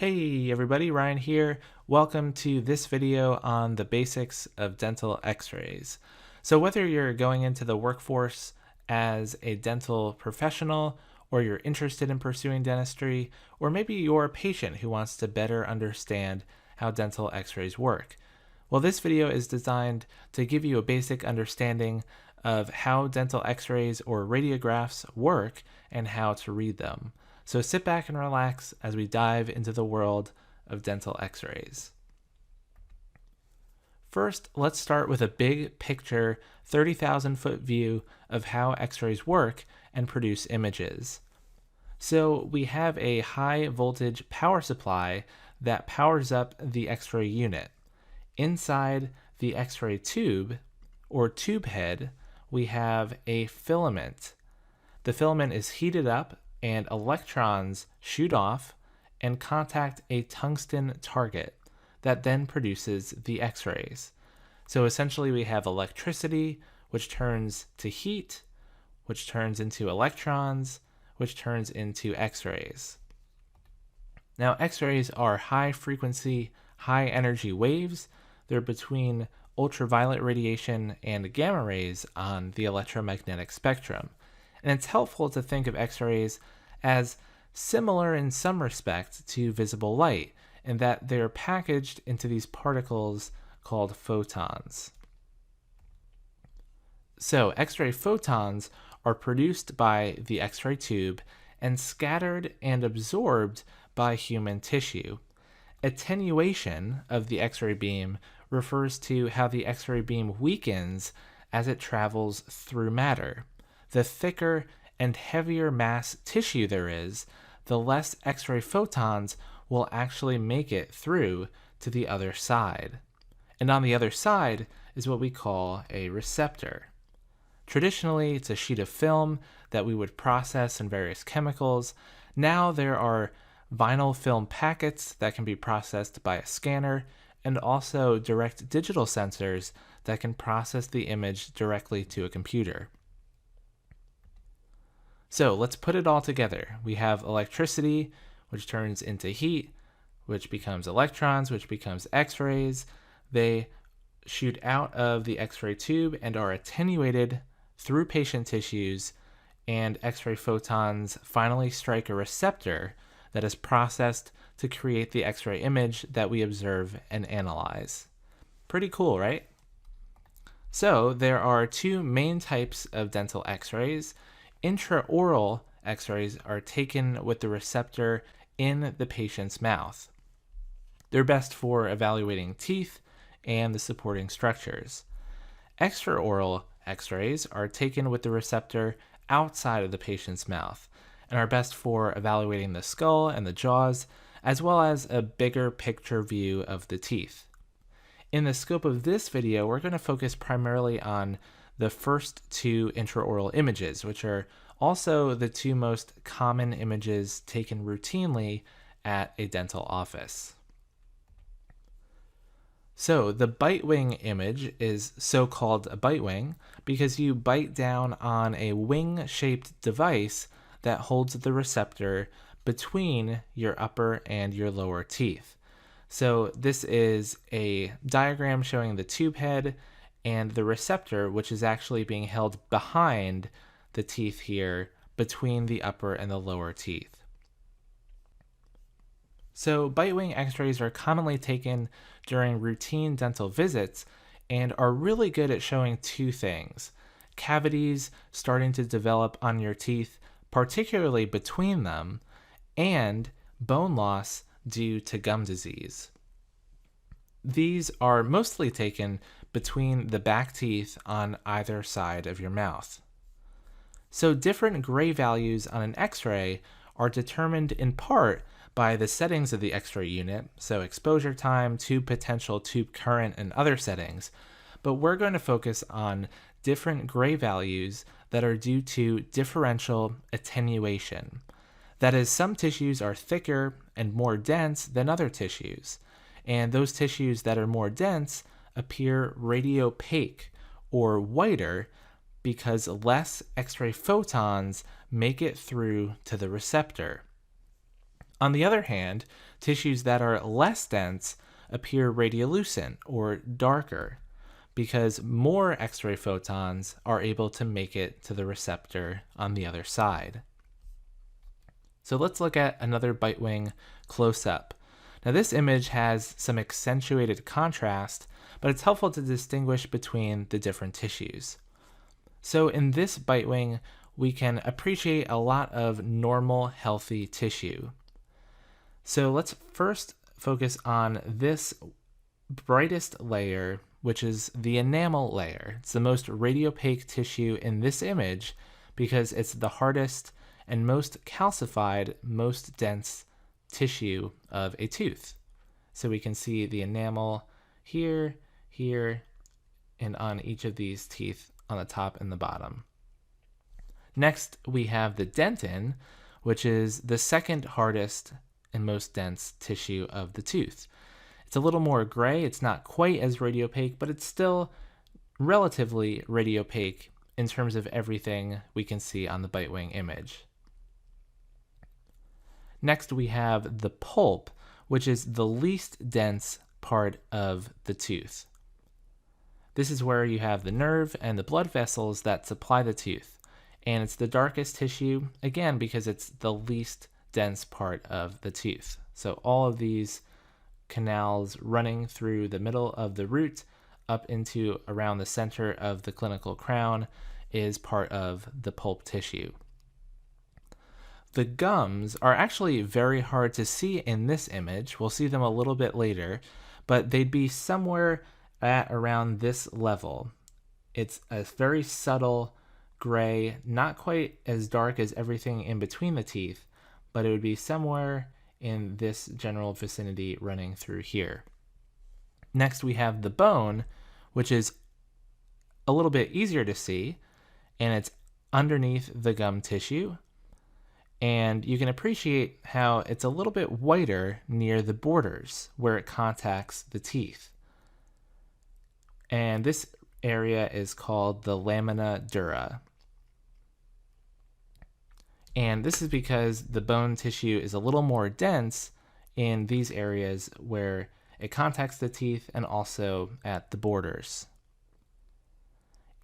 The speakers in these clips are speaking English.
Hey everybody, Ryan here. Welcome to this video on the basics of dental x-rays. So whether you're going into the workforce as a dental professional, or you're interested in pursuing dentistry, or maybe you're a patient who wants to better understand how dental x-rays work, well, this video is designed to give you a basic understanding of how dental x-rays or radiographs work and how to read them. So sit back and relax as we dive into the world of dental x-rays. First, let's start with a big picture, 30,000 foot view of how x-rays work and produce images. So we have a high voltage power supply that powers up the x-ray unit. Inside the x-ray tube or tube head, we have a filament. The filament is heated up and electrons shoot off and contact a tungsten target that then produces the x-rays. So essentially we have electricity, which turns to heat, which turns into electrons, which turns into x-rays. Now x-rays are high frequency, high energy waves. They're between ultraviolet radiation and gamma rays on the electromagnetic spectrum. And it's helpful to think of x-rays as similar in some respect to visible light, in that they're packaged into these particles called photons. So x-ray photons are produced by the x-ray tube and scattered and absorbed by human tissue. Attenuation of the x-ray beam refers to how the x-ray beam weakens as it travels through matter. The thicker and heavier mass tissue there is, the less x-ray photons will actually make it through to the other side. And on the other side is what we call a receptor. Traditionally, it's a sheet of film that we would process in various chemicals. Now there are vinyl film packets that can be processed by a scanner, and also direct digital sensors that can process the image directly to a computer. So let's put it all together. We have electricity, which turns into heat, which becomes electrons, which becomes x-rays. They shoot out of the x-ray tube and are attenuated through patient tissues, and x-ray photons finally strike a receptor that is processed to create the x-ray image that we observe and analyze. Pretty cool, right? So there are two main types of dental x-rays. Intraoral x-rays are taken with the receptor in the patient's mouth. They're best for evaluating teeth and the supporting structures. Extraoral x-rays are taken with the receptor outside of the patient's mouth and are best for evaluating the skull and the jaws, as well as a bigger picture view of the teeth. In the scope of this video, we're going to focus primarily on the first two intraoral images, which are also the two most common images taken routinely at a dental office. So the bitewing image is so-called a bitewing because you bite down on a wing-shaped device that holds the receptor between your upper and your lower teeth. So this is a diagram showing the tube head and the receptor, which is actually being held behind the teeth here between the upper and the lower teeth. So bitewing x-rays are commonly taken during routine dental visits and are really good at showing two things: cavities starting to develop on your teeth, particularly between them, and bone loss due to gum disease. These are mostly taken between the back teeth on either side of your mouth. So different gray values on an x-ray are determined in part by the settings of the x-ray unit, so exposure time, tube potential, tube current, and other settings. But we're going to focus on different gray values that are due to differential attenuation. That is, some tissues are thicker and more dense than other tissues, and those tissues that are more dense appear radiopaque or whiter because less X-ray photons make it through to the receptor. On the other hand, tissues that are less dense appear radiolucent or darker because more X-ray photons are able to make it to the receptor on the other side. So let's look at another bitewing close-up. Now this image has some accentuated contrast, but it's helpful to distinguish between the different tissues. So in this bitewing, we can appreciate a lot of normal, healthy tissue. So let's first focus on this brightest layer, which is the enamel layer. It's the most radiopaque tissue in this image because it's the hardest and most calcified, most dense tissue of a tooth. So we can see the enamel here, here, and on each of these teeth on the top and the bottom. Next, we have the dentin, which is the second hardest and most dense tissue of the tooth. It's a little more gray. It's not quite as radiopaque, but it's still relatively radiopaque in terms of everything we can see on the bitewing image. Next, we have the pulp, which is the least dense part of the tooth. This is where you have the nerve and the blood vessels that supply the tooth. And it's the darkest tissue, again, because it's the least dense part of the tooth. So all of these canals running through the middle of the root up into around the center of the clinical crown is part of the pulp tissue. The gums are actually very hard to see in this image. We'll see them a little bit later, but they'd be somewhere at around this level. It's a very subtle gray, not quite as dark as everything in between the teeth, but it would be somewhere in this general vicinity running through here. Next, we have the bone, which is a little bit easier to see, and it's underneath the gum tissue. And you can appreciate how it's a little bit whiter near the borders where it contacts the teeth. And this area is called the Lamina Dura. And this is because the bone tissue is a little more dense in these areas where it contacts the teeth and also at the borders.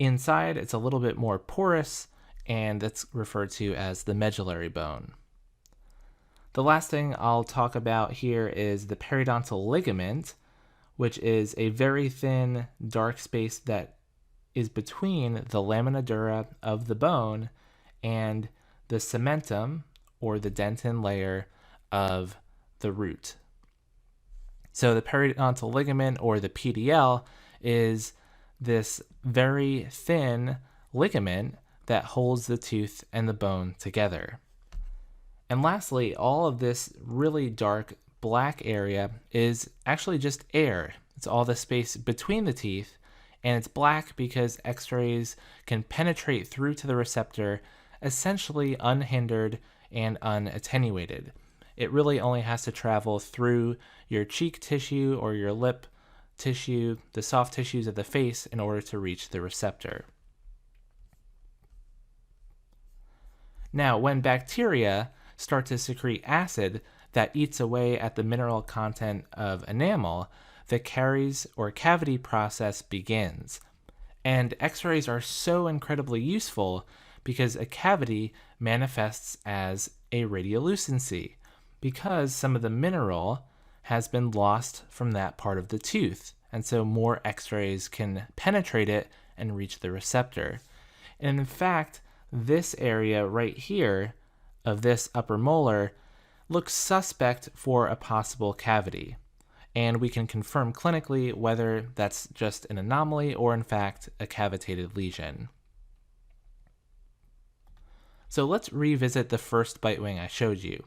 Inside, it's a little bit more porous, and that's referred to as the medullary bone. The last thing I'll talk about here is the periodontal ligament, which is a very thin, dark space that is between the lamina dura of the bone and the cementum, or the dentin layer of the root. So the periodontal ligament, or the PDL, is this very thin ligament that holds the tooth and the bone together. And lastly, all of this really dark black area is actually just air. It's all the space between the teeth, and it's black because X-rays can penetrate through to the receptor essentially unhindered and unattenuated. It really only has to travel through your cheek tissue or your lip tissue, the soft tissues of the face, in order to reach the receptor. Now, when bacteria start to secrete acid that eats away at the mineral content of enamel, the caries or cavity process begins. And X-rays are so incredibly useful because a cavity manifests as a radiolucency, because some of the mineral has been lost from that part of the tooth, and so more X-rays can penetrate it and reach the receptor. And in fact, this area right here of this upper molar looks suspect for a possible cavity, and we can confirm clinically whether that's just an anomaly or in fact a cavitated lesion. So let's revisit the first bitewing I showed you.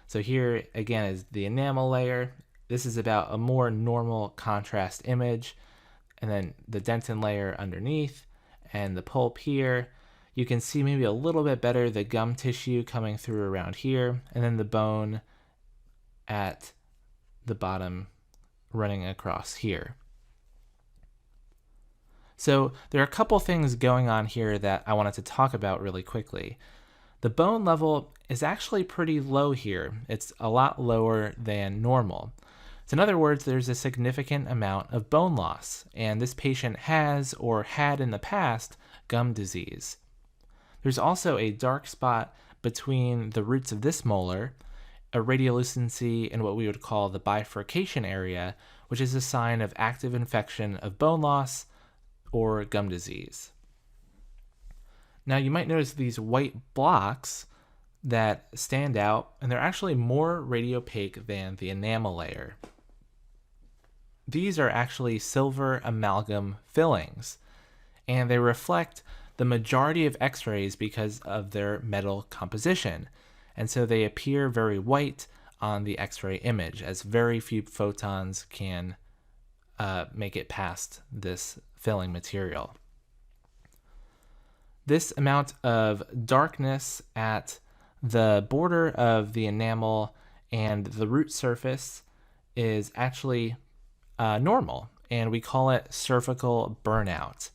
So here again is the enamel layer. This is about a more normal contrast image, and then the dentin layer underneath and the pulp here. You can see maybe a little bit better the gum tissue coming through around here, and then the bone at the bottom running across here. So there are a couple things going on here that I wanted to talk about really quickly. The bone level is actually pretty low here. It's a lot lower than normal. So in other words, there's a significant amount of bone loss, and this patient has or had in the past gum disease. There's also a dark spot between the roots of this molar, a radiolucency in what we would call the bifurcation area, which is a sign of active infection of bone loss or gum disease. Now you might notice these white blocks that stand out, and they're actually more radiopaque than the enamel layer. These are actually silver amalgam fillings, and they reflect the majority of X-rays because of their metal composition, and so they appear very white on the X-ray image, as very few photons can make it past this filling material. This amount of darkness at the border of the enamel and the root surface is actually normal, and we call it cervical burnout.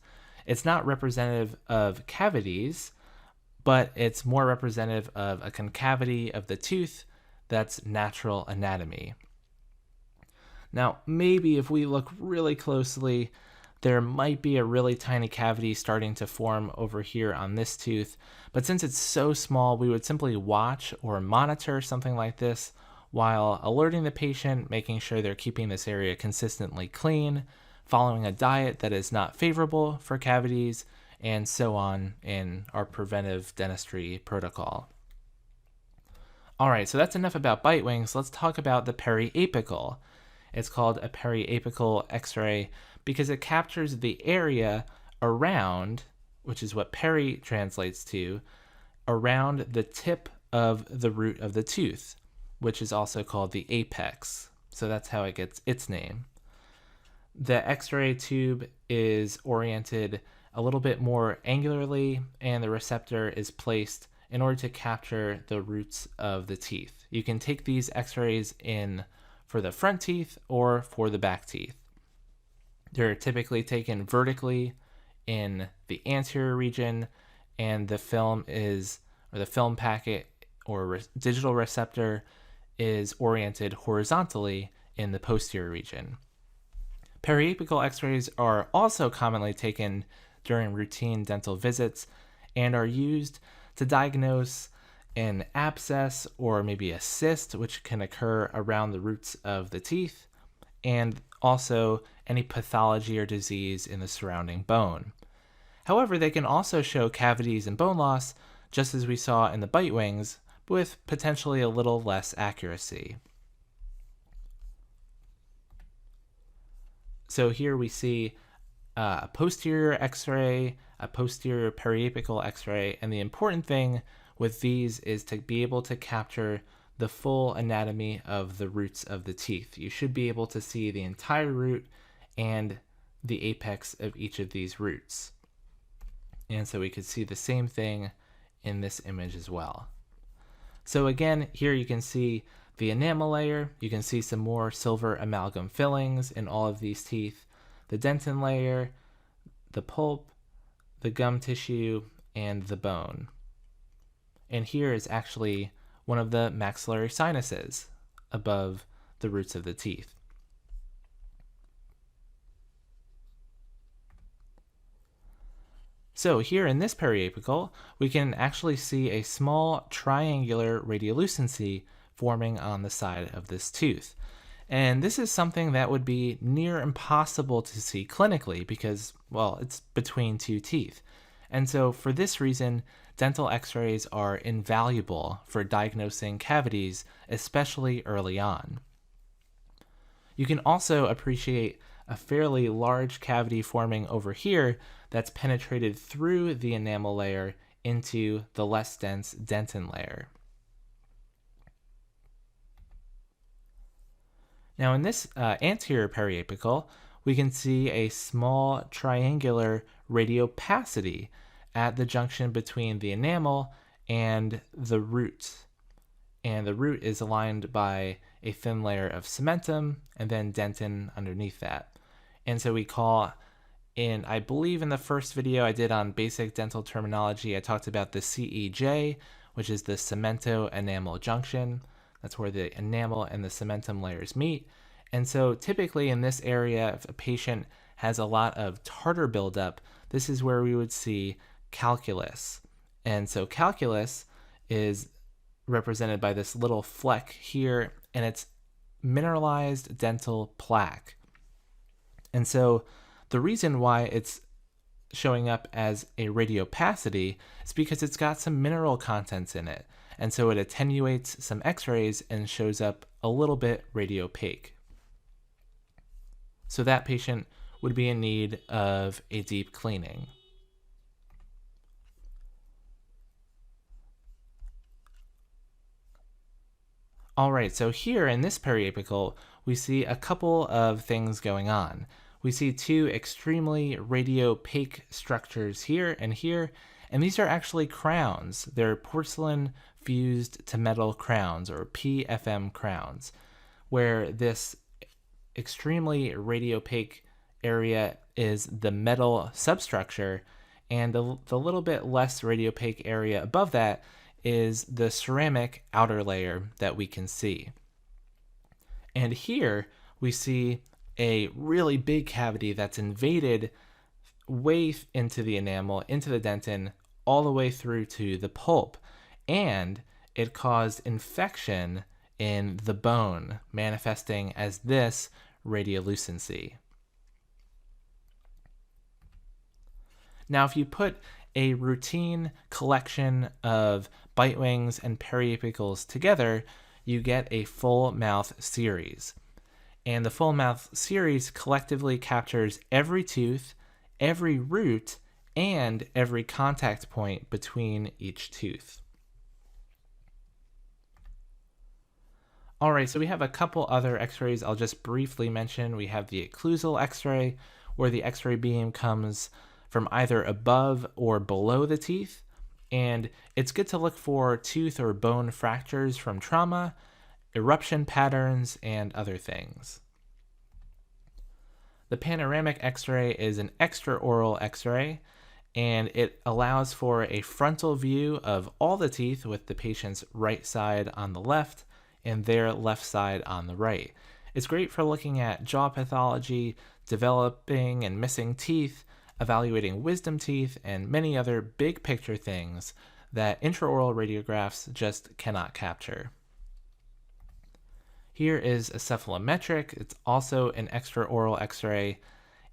It's not representative of cavities, but it's more representative of a concavity of the tooth that's natural anatomy. Now, maybe if we look really closely, there might be a really tiny cavity starting to form over here on this tooth, but since it's so small, we would simply watch or monitor something like this while alerting the patient, making sure they're keeping this area consistently clean, following a diet that is not favorable for cavities, and so on in our preventive dentistry protocol. All right, so that's enough about bite wings. Let's talk about the periapical. It's called a Periapical X-ray because it captures the area around, which is what peri translates to, around the tip of the root of the tooth, which is also called the apex. So that's how it gets its name. The X-ray tube is oriented a little bit more angularly, and the receptor is placed in order to capture the roots of the teeth. You can take these X-rays in for the front teeth or for the back teeth. They're typically taken vertically in the anterior region, and the film packet or digital receptor is oriented horizontally in the posterior region. Periapical X-rays are also commonly taken during routine dental visits and are used to diagnose an abscess or maybe a cyst, which can occur around the roots of the teeth, and also any pathology or disease in the surrounding bone. However, they can also show cavities and bone loss, just as we saw in the bite wings, with potentially a little less accuracy. So here we see a posterior X-ray, a posterior periapical X-ray, and the important thing with these is to be able to capture the full anatomy of the roots of the teeth. You should be able to see the entire root and the apex of each of these roots. And so we could see the same thing in this image as well. So again, here you can see the enamel layer. You can see some more silver amalgam fillings in all of these teeth, the dentin layer, the pulp, the gum tissue, and the bone. And here is actually one of the maxillary sinuses above the roots of the teeth. So here in this periapical, we can actually see a small triangular radiolucency forming on the side of this tooth. And this is something that would be near impossible to see clinically because, well, it's between two teeth. And so for this reason, dental X-rays are invaluable for diagnosing cavities, especially early on. You can also appreciate a fairly large cavity forming over here that's penetrated through the enamel layer into the less dense dentin layer. Now in this anterior periapical, we can see a small triangular radiopacity at the junction between the enamel and the root. And the root is aligned by a thin layer of cementum and then dentin underneath that. And so we call, I believe in the first video I did on basic dental terminology, I talked about the CEJ, which is the cemento-enamel junction. That's where the enamel and the cementum layers meet. And so typically in this area, if a patient has a lot of tartar buildup, this is where we would see calculus. And so calculus is represented by this little fleck here, and it's mineralized dental plaque. And so the reason why it's showing up as a radiopacity is because it's got some mineral contents in it. And so it attenuates some X-rays and shows up a little bit radiopaque. So that patient would be in need of a deep cleaning. All right, so here in this periapical, we see a couple of things going on. We see two extremely radiopaque structures here, and these are actually crowns. They're porcelain fused to metal crowns, or PFM crowns, where this extremely radiopaque area is the metal substructure, and the little bit less radiopaque area above that is the ceramic outer layer that we can see. And here we see a really big cavity that's invaded way into the enamel, into the dentin, all the way through to the pulp. And it caused infection in the bone, manifesting as this radiolucency. Now, if you put a routine collection of bite wings and periapicals together, you get a full mouth series. And the full mouth series collectively captures every tooth, every root, and every contact point between each tooth. All right, so we have a couple other X-rays I'll just briefly mention. We have the Occlusal X-Ray, where the X-ray beam comes from either above or below the teeth, and it's good to look for tooth or bone fractures from trauma, eruption patterns, and other things. The Panoramic X-Ray is an extraoral X-ray, and it allows for a frontal view of all the teeth with the patient's right side on the left and their left side on the right. It's great for looking at jaw pathology, developing and missing teeth, evaluating wisdom teeth, and many other big picture things that intraoral radiographs just cannot capture. Here is a cephalometric. It's also an extraoral X-ray,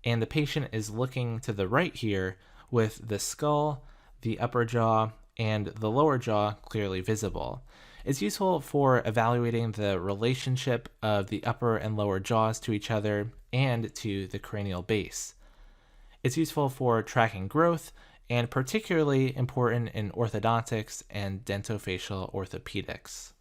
and the patient is looking to the right here with the skull, the upper jaw, and the lower jaw clearly visible. It's useful for evaluating the relationship of the upper and lower jaws to each other and to the cranial base. It's useful for tracking growth, and particularly important in orthodontics and dentofacial orthopedics.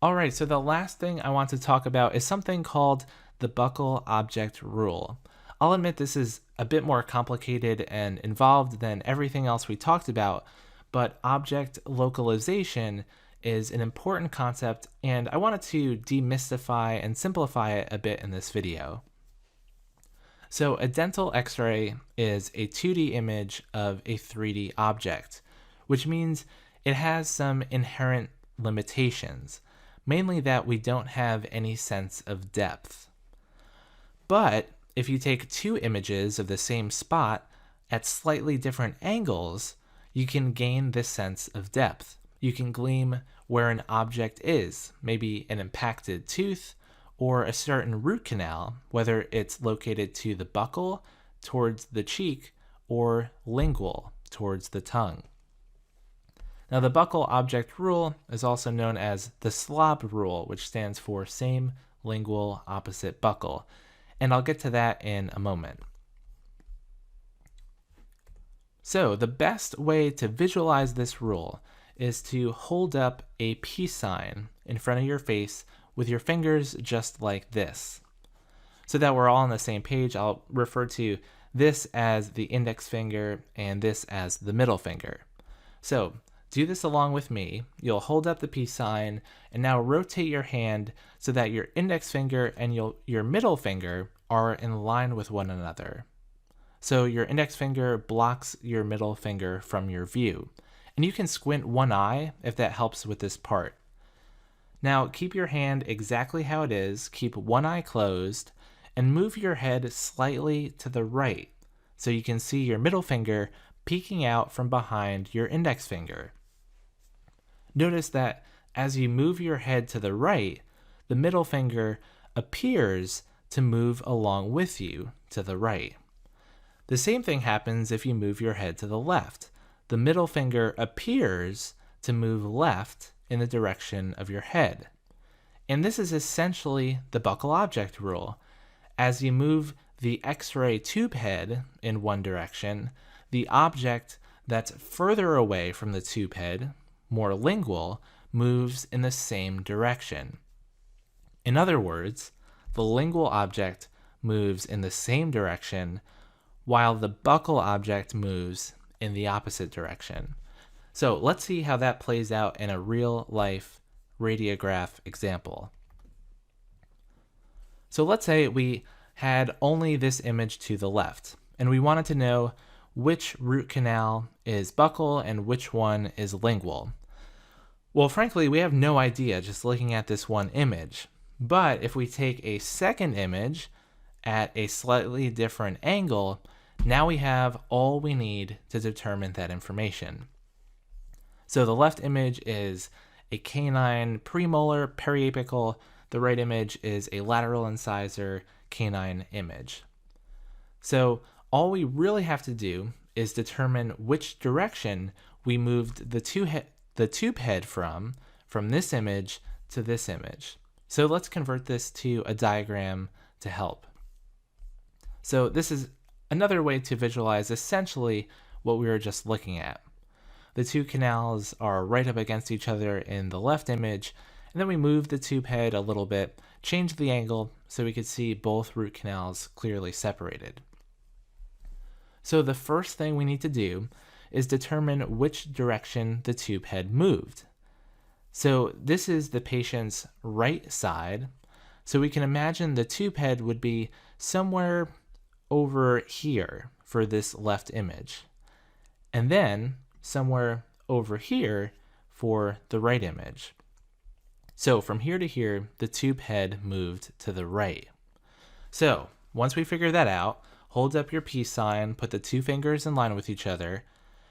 All right, so the last thing I want to talk about is something called the buccal object rule. I'll admit this is a bit more complicated and involved than everything else we talked about, but object localization is an important concept, and I wanted to demystify and simplify it a bit in this video. So a dental X-ray is a 2D image of a 3D object, which means it has some inherent limitations, mainly that we don't have any sense of depth. But if you take two images of the same spot at slightly different angles, you can gain this sense of depth. You can glean where an object is, maybe an impacted tooth, or a certain root canal, whether it's located to the buccal, towards the cheek, or lingual, towards the tongue. Now, the buccal object rule is also known as the SLOB rule, which stands for same lingual opposite buccal, and I'll get to that in a moment. So, the best way to visualize this rule is to hold up a peace sign in front of your face with your fingers just like this. So that we're all on the same page, I'll refer to this as the index finger and this as the middle finger. So do this along with me. You'll hold up the peace sign and now rotate your hand so that your index finger and your middle finger are in line with one another. So your index finger blocks your middle finger from your view. And you can squint one eye if that helps with this part. Now keep your hand exactly how it is, keep one eye closed, and move your head slightly to the right so you can see your middle finger peeking out from behind your index finger. Notice that as you move your head to the right, the middle finger appears to move along with you to the right. The same thing happens if you move your head to the left. The middle finger appears to move left in the direction of your head. And this is essentially the buccal object rule. As you move the X-ray tube head in one direction, the object that's further away from the tube head, more lingual, moves in the same direction. In other words, the lingual object moves in the same direction while the buccal object moves in the opposite direction. So let's see how that plays out in a real-life radiograph example. So let's say we had only this image to the left, and we wanted to know which root canal is buccal and which one is lingual. Well, frankly, we have no idea just looking at this one image. But if we take a second image at a slightly different angle, now we have all we need to determine that information. So the left image is a canine premolar periapical. The right image is a lateral incisor canine image. So all we really have to do is determine which direction we moved the tube head from this image to this image. So let's convert this to a diagram to help. So this is another way to visualize essentially what we were just looking at. The two canals are right up against each other in the left image, and then we move the tube head a little bit, change the angle so we could see both root canals clearly separated. So the first thing we need to do is determine which direction the tube head moved. So this is the patient's right side, so we can imagine the tube head would be somewhere over here for this left image, and then somewhere over here for the right image. So from here to here, the tube head moved to the right. So once we figure that out, hold up your peace sign, put the two fingers in line with each other.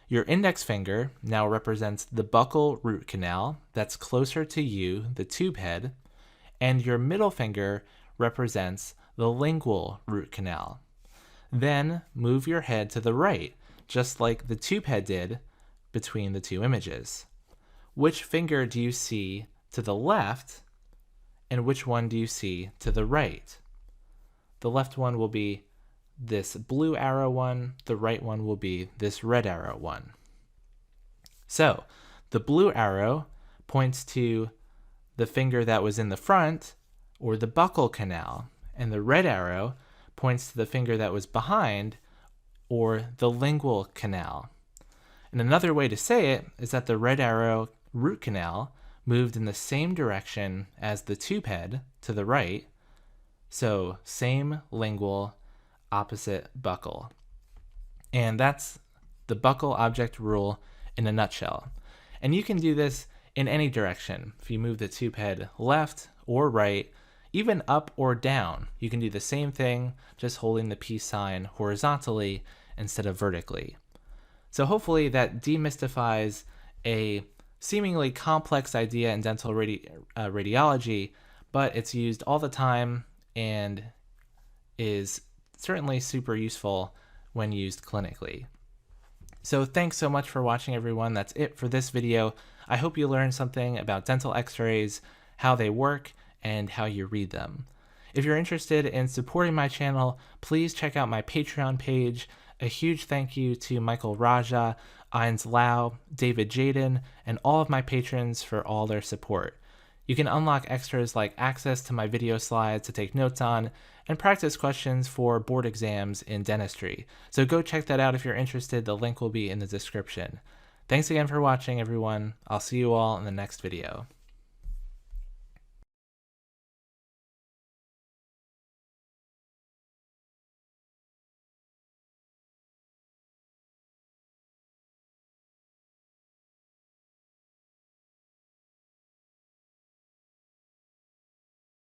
Your index finger now represents the buccal root canal that's closer to you, the tube head, and your middle finger represents the lingual root canal. Then move your head to the right, just like the tube head did between the two images. Which finger do you see to the left, and which one do you see to the right? The left one will be this blue arrow one, the right one will be this red arrow one. So the blue arrow points to the finger that was in the front, or the buccal canal, and the red arrow points to the finger that was behind, or the lingual canal. And another way to say it is that the red arrow root canal moved in the same direction as the tube head to the right, so same lingual, opposite buccal. And that's the buccal object rule in a nutshell. And you can do this in any direction. If you move the tube head left or right, even up or down, you can do the same thing, just holding the peace sign horizontally instead of vertically. So hopefully that demystifies a seemingly complex idea in dental radiology, but it's used all the time and is certainly super useful when used clinically. So thanks so much for watching, everyone. That's it for this video. I hope you learned something about dental x-rays, how they work, and how you read them. If you're interested in supporting my channel, please check out my Patreon page. A huge thank you to Michael Raja, Eins Lau, David Jaden, and all of my patrons for all their support. You can unlock extras like access to my video slides to take notes on, and practice questions for board exams in dentistry. So go check that out if you're interested. The link will be in the description. Thanks again for watching, everyone. I'll see you all in the next video.